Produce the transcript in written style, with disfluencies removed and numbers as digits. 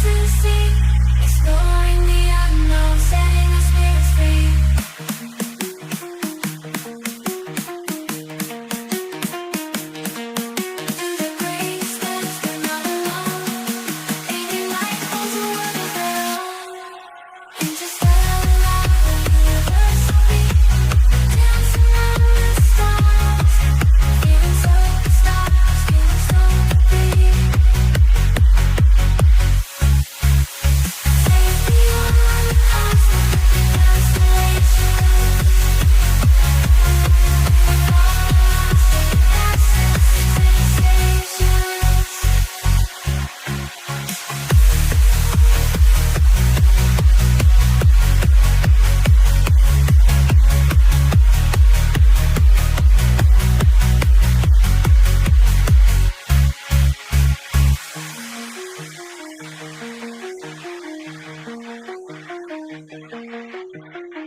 to see, exploring the unknown, setting our spirits free. Through the gray steps, we're not alone. Fading light holds a world of their own. Interstellar, the universal beat, dancing around the stars, feeling so stars, feeling so free. Safe beyond the cosmic constellation, sensations.